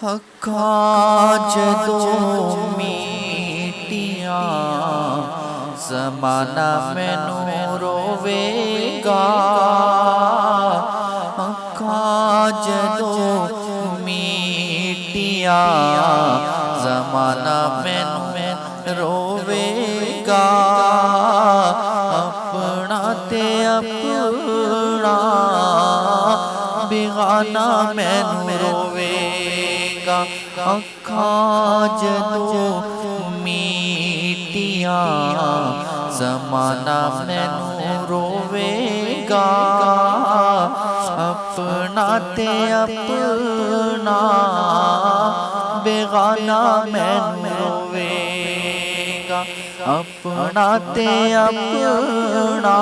अखां जदों मीटियां ज़माना मैनू रोवेगा। अखां जदों मीटियां ज़माना मैनू रोवेगा। अपना ते अपना बेगाना मैनू रोवेगा। अखां जदों मीटियां ज़माना मैनू रोवेगा। अपना ते अपना बेगाना मैनू रोवेगा। अपना ते अपना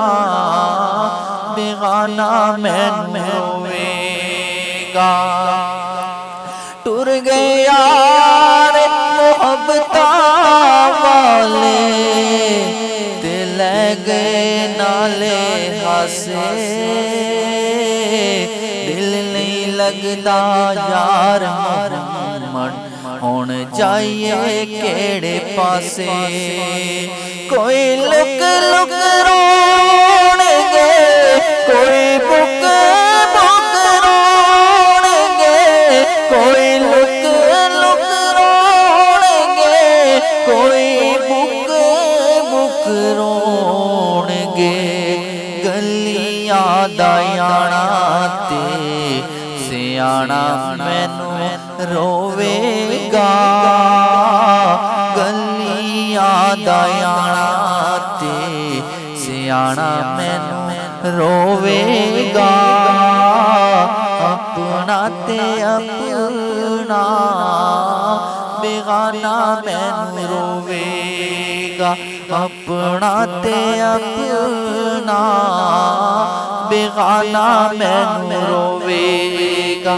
बेगाना मैनू रोवेगा। टुर गए यार मोहब्बतां वाले ते लै गए नाले हासे। दिल नहीं लगदा यार मोहम्मद हुण जाइए केड़े पासे। कोई लुक लुक रोणगे, कोई बुक बुक रोणगे, कोई लुक लुक रोणगे, कोई बुक बुक रोणगे। गलियां दा याना ते सियाना मैनू रोवेगा। गलियां दा याना ते सियाना मैनू रोवेगा। अपना ते अपना बेगाना मैनू रोवेगा। अपना ते अपना बेगाना मैनू रोवेगा।